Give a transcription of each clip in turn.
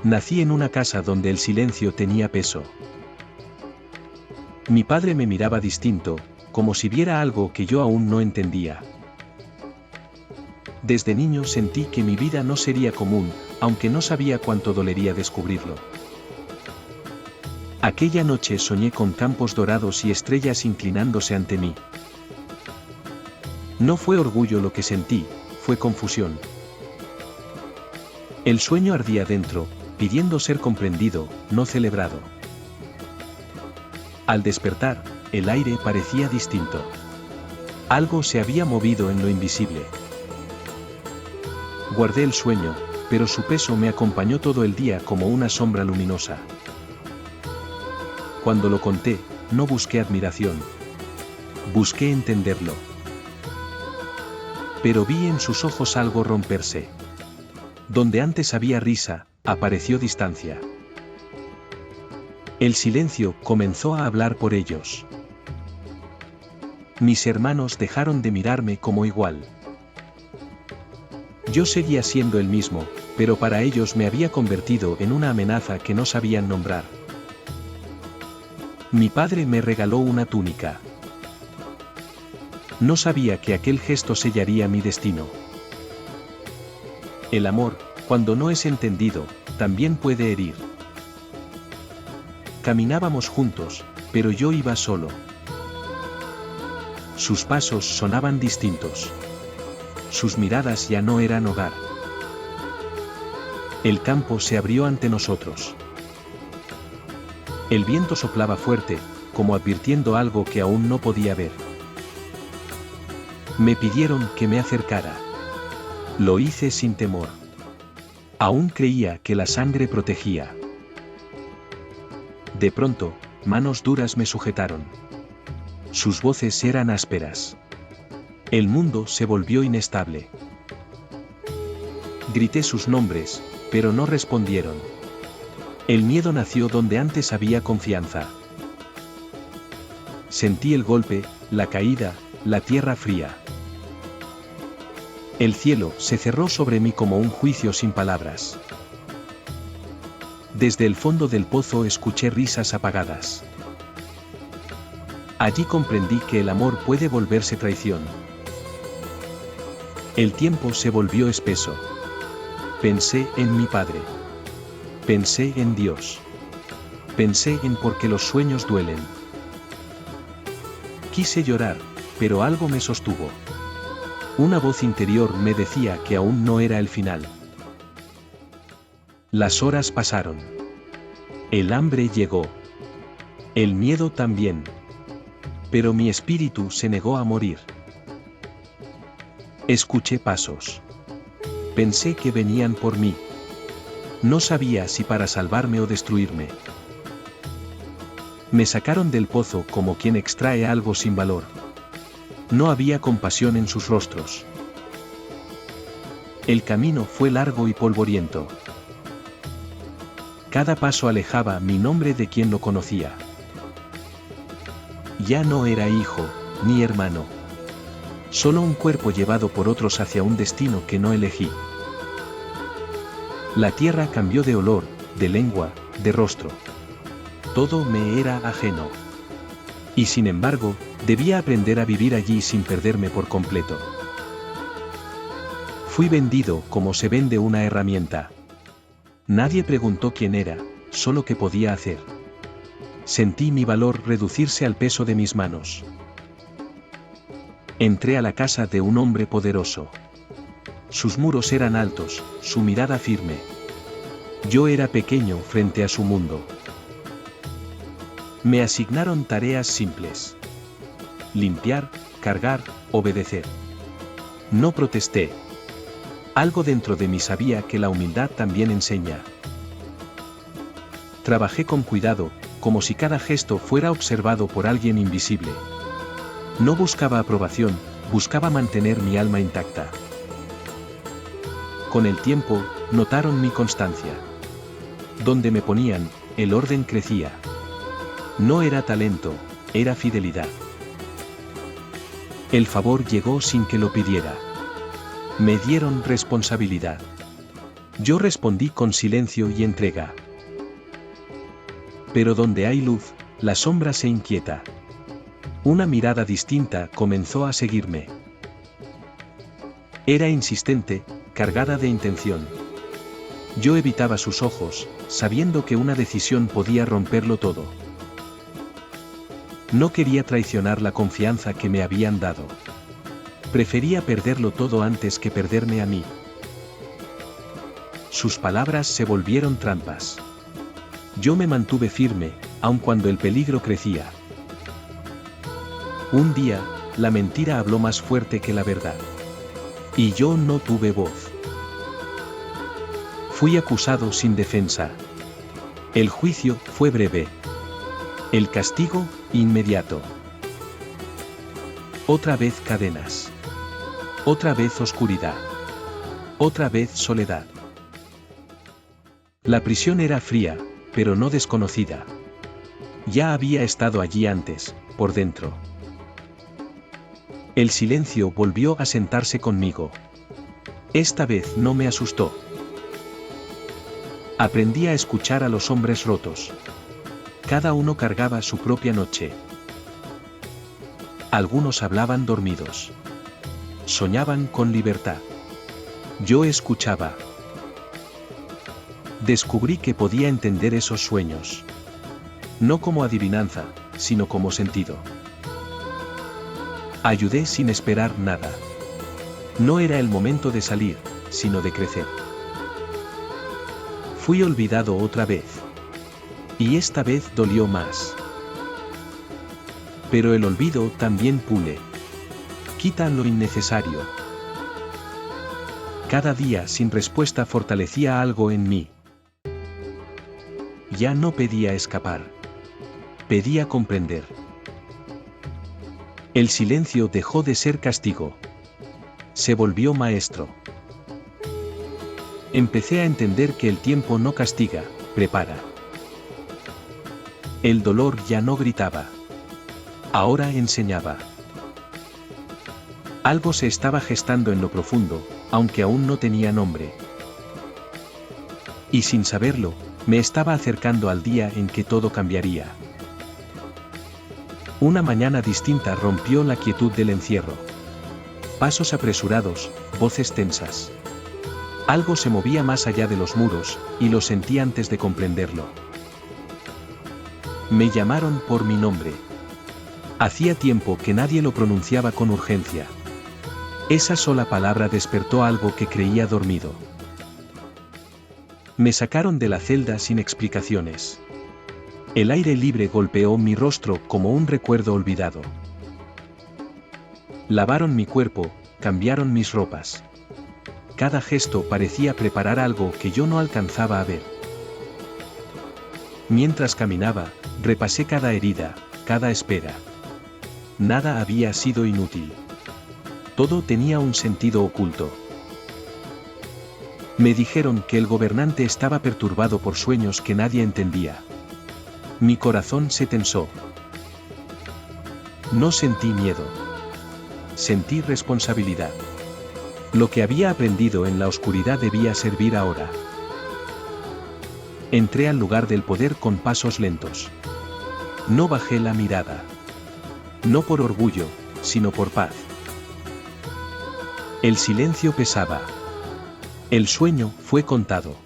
Nací en una casa donde el silencio tenía peso. Mi padre me miraba distinto, como si viera algo que yo aún no entendía. Desde niño sentí que mi vida no sería común, aunque no sabía cuánto dolería descubrirlo. Aquella noche soñé con campos dorados y estrellas inclinándose ante mí. No fue orgullo lo que sentí, fue confusión. El sueño ardía dentro, pidiendo ser comprendido, no celebrado. Al despertar, el aire parecía distinto. Algo se había movido en lo invisible. Guardé el sueño, pero su peso me acompañó todo el día como una sombra luminosa. Cuando lo conté, no busqué admiración. Busqué entenderlo. Pero vi en sus ojos algo romperse. Donde antes había risa, apareció distancia. El silencio comenzó a hablar por ellos. Mis hermanos dejaron de mirarme como igual. Yo seguía siendo el mismo, pero para ellos me había convertido en una amenaza que no sabían nombrar. Mi padre me regaló una túnica. No sabía que aquel gesto sellaría mi destino. El amor, cuando no es entendido, también puede herir. Caminábamos juntos, pero yo iba solo. Sus pasos sonaban distintos. Sus miradas ya no eran hogar. El campo se abrió ante nosotros. El viento soplaba fuerte, como advirtiendo algo que aún no podía ver. Me pidieron que me acercara. Lo hice sin temor. Aún creía que la sangre protegía. De pronto, manos duras me sujetaron. Sus voces eran ásperas. El mundo se volvió inestable. Grité sus nombres, pero no respondieron. El miedo nació donde antes había confianza. Sentí el golpe, la caída, la tierra fría. El cielo se cerró sobre mí como un juicio sin palabras. Desde el fondo del pozo escuché risas apagadas. Allí comprendí que el amor puede volverse traición. El tiempo se volvió espeso. Pensé en mi padre. Pensé en Dios. Pensé en por qué los sueños duelen. Quise llorar, pero algo me sostuvo. Una voz interior me decía que aún no era el final. Las horas pasaron. El hambre llegó. El miedo también. Pero mi espíritu se negó a morir. Escuché pasos. Pensé que venían por mí. No sabía si para salvarme o destruirme. Me sacaron del pozo como quien extrae algo sin valor. No había compasión en sus rostros. El camino fue largo y polvoriento. Cada paso alejaba mi nombre de quien lo conocía. Ya no era hijo, ni hermano. Solo un cuerpo llevado por otros hacia un destino que no elegí. La tierra cambió de olor, de lengua, de rostro. Todo me era ajeno. Y sin embargo, debía aprender a vivir allí sin perderme por completo. Fui vendido como se vende una herramienta. Nadie preguntó quién era, solo qué podía hacer. Sentí mi valor reducirse al peso de mis manos. Entré a la casa de un hombre poderoso. Sus muros eran altos, su mirada firme. Yo era pequeño frente a su mundo. Me asignaron tareas simples. Limpiar, cargar, obedecer. No protesté. Algo dentro de mí sabía que la humildad también enseña. Trabajé con cuidado, como si cada gesto fuera observado por alguien invisible. No buscaba aprobación, buscaba mantener mi alma intacta. Con el tiempo, notaron mi constancia. Donde me ponían, el orden crecía. No era talento, era fidelidad. El favor llegó sin que lo pidiera. Me dieron responsabilidad. Yo respondí con silencio y entrega. Pero donde hay luz, la sombra se inquieta. Una mirada distinta comenzó a seguirme. Era insistente, cargada de intención. Yo evitaba sus ojos, sabiendo que una decisión podía romperlo todo. No quería traicionar la confianza que me habían dado. Prefería perderlo todo antes que perderme a mí. Sus palabras se volvieron trampas. Yo me mantuve firme, aun cuando el peligro crecía. Un día, la mentira habló más fuerte que la verdad. Y yo no tuve voz. Fui acusado sin defensa. El juicio fue breve. El castigo, inmediato. Otra vez cadenas. Otra vez oscuridad. Otra vez soledad. La prisión era fría, pero no desconocida. Ya había estado allí antes, por dentro. El silencio volvió a sentarse conmigo. Esta vez no me asustó. Aprendí a escuchar a los hombres rotos. Cada uno cargaba su propia noche. Algunos hablaban dormidos. Soñaban con libertad. Yo escuchaba. Descubrí que podía entender esos sueños. No como adivinanza, sino como sentido. Ayudé sin esperar nada. No era el momento de salir, sino de crecer. Fui olvidado otra vez. Y esta vez dolió más. Pero el olvido también pule. Quita lo innecesario. Cada día sin respuesta fortalecía algo en mí. Ya no pedía escapar. Pedía comprender. El silencio dejó de ser castigo. Se volvió maestro. Empecé a entender que el tiempo no castiga, prepara. El dolor ya no gritaba. Ahora enseñaba. Algo se estaba gestando en lo profundo, aunque aún no tenía nombre. Y sin saberlo, me estaba acercando al día en que todo cambiaría. Una mañana distinta rompió la quietud del encierro. Pasos apresurados, voces tensas. Algo se movía más allá de los muros, y lo sentí antes de comprenderlo. Me llamaron por mi nombre. Hacía tiempo que nadie lo pronunciaba con urgencia. Esa sola palabra despertó algo que creía dormido. Me sacaron de la celda sin explicaciones. El aire libre golpeó mi rostro como un recuerdo olvidado. Lavaron mi cuerpo, cambiaron mis ropas. Cada gesto parecía preparar algo que yo no alcanzaba a ver. Mientras caminaba, repasé cada herida, cada espera. Nada había sido inútil. Todo tenía un sentido oculto. Me dijeron que el gobernante estaba perturbado por sueños que nadie entendía. Mi corazón se tensó. No sentí miedo. Sentí responsabilidad. Lo que había aprendido en la oscuridad debía servir ahora. Entré al lugar del poder con pasos lentos. No bajé la mirada. No por orgullo, sino por paz. El silencio pesaba. El sueño fue contado.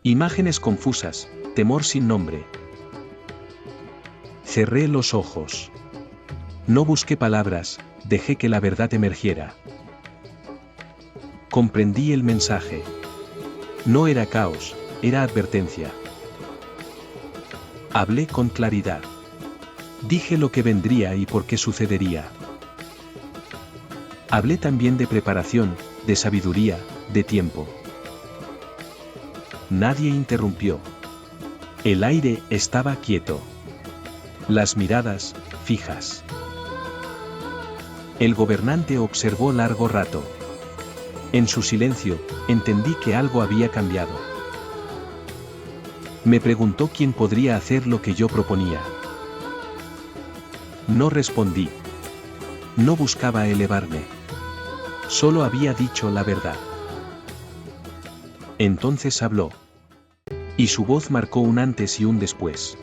Imágenes confusas, temor sin nombre. Cerré los ojos. No busqué palabras, dejé que la verdad emergiera. Comprendí el mensaje. No era caos, era advertencia. Hablé con claridad. Dije lo que vendría y por qué sucedería. Hablé también de preparación, de sabiduría, de tiempo. Nadie interrumpió. El aire estaba quieto. Las miradas, fijas. El gobernante observó largo rato. En su silencio, entendí que algo había cambiado. Me preguntó quién podría hacer lo que yo proponía. No respondí. No buscaba elevarme. Solo había dicho la verdad. Entonces habló. Y su voz marcó un antes y un después.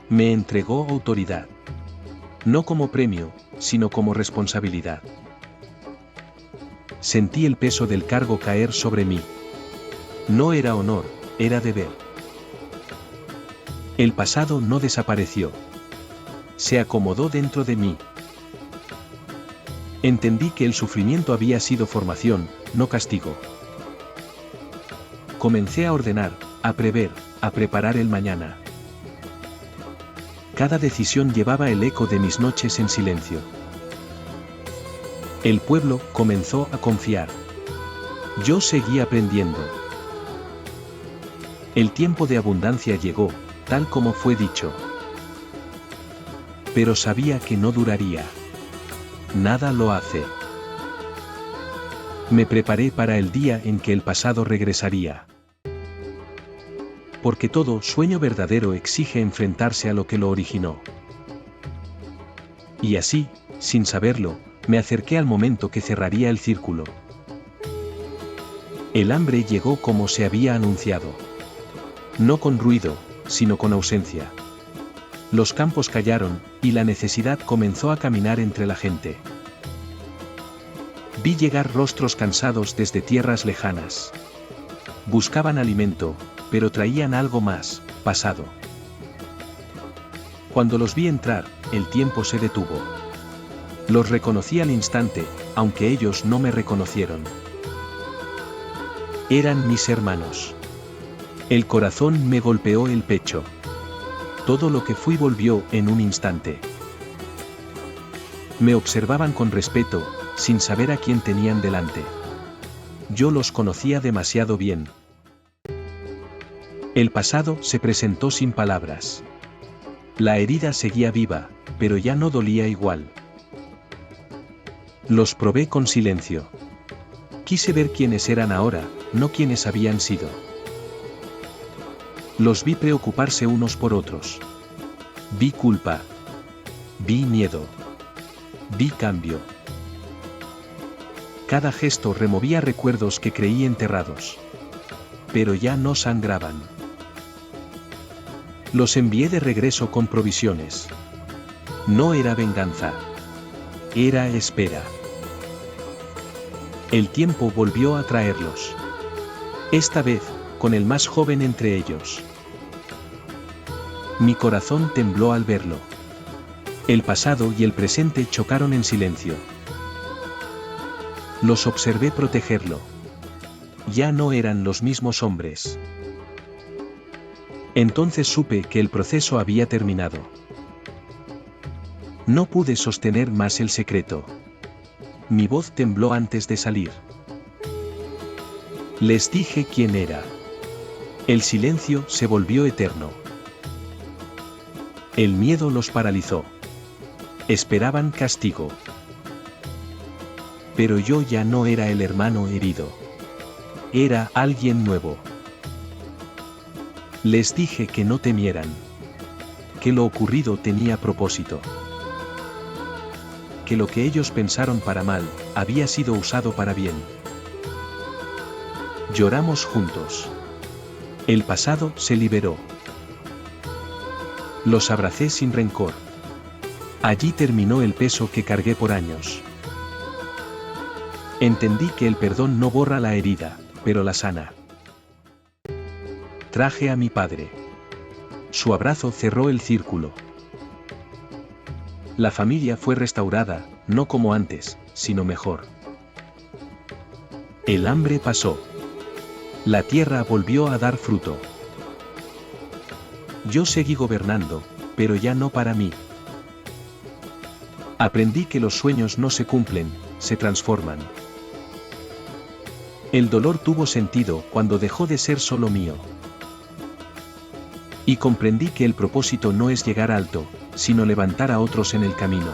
Me entregó autoridad. No como premio, sino como responsabilidad. Sentí el peso del cargo caer sobre mí. No era honor, era deber. El pasado no desapareció. Se acomodó dentro de mí. Entendí que el sufrimiento había sido formación, no castigo. Comencé a ordenar, a prever, a preparar el mañana. Cada decisión llevaba el eco de mis noches en silencio. El pueblo comenzó a confiar. Yo seguí aprendiendo. El tiempo de abundancia llegó, tal como fue dicho. Pero sabía que no duraría. Nada lo hace. Me preparé para el día en que el pasado regresaría. Porque todo sueño verdadero exige enfrentarse a lo que lo originó. Y así, sin saberlo, me acerqué al momento que cerraría el círculo. El hambre llegó como se había anunciado. No con ruido, sino con ausencia. Los campos callaron, y la necesidad comenzó a caminar entre la gente. Vi llegar rostros cansados desde tierras lejanas. Buscaban alimento, pero traían algo más, pasado. Cuando los vi entrar, el tiempo se detuvo. Los reconocí al instante, aunque ellos no me reconocieron. Eran mis hermanos. El corazón me golpeó el pecho. Todo lo que fui volvió en un instante. Me observaban con respeto, sin saber a quién tenían delante. Yo los conocía demasiado bien. El pasado se presentó sin palabras. La herida seguía viva, pero ya no dolía igual. Los probé con silencio. Quise ver quiénes eran ahora, no quiénes habían sido. Los vi preocuparse unos por otros. Vi culpa. Vi miedo. Vi cambio. Cada gesto removía recuerdos que creí enterrados. Pero ya no sangraban. Los envié de regreso con provisiones. No era venganza. Era espera. El tiempo volvió a traerlos. Esta vez, con el más joven entre ellos. Mi corazón tembló al verlo. El pasado y el presente chocaron en silencio. Los observé protegerlo. Ya no eran los mismos hombres. Entonces supe que el proceso había terminado. No pude sostener más el secreto. Mi voz tembló antes de salir. Les dije quién era. El silencio se volvió eterno. El miedo los paralizó. Esperaban castigo. Pero yo ya no era el hermano herido. Era alguien nuevo. Les dije que no temieran. Que lo ocurrido tenía propósito. Que lo que ellos pensaron para mal, había sido usado para bien. Lloramos juntos. El pasado se liberó. Los abracé sin rencor. Allí terminó el peso que cargué por años. Entendí que el perdón no borra la herida, pero la sana. Traje a mi padre. Su abrazo cerró el círculo. La familia fue restaurada, no como antes, sino mejor. El hambre pasó. La tierra volvió a dar fruto. Yo seguí gobernando, pero ya no para mí. Aprendí que los sueños no se cumplen, se transforman. El dolor tuvo sentido cuando dejó de ser solo mío. Y comprendí que el propósito no es llegar alto, sino levantar a otros en el camino.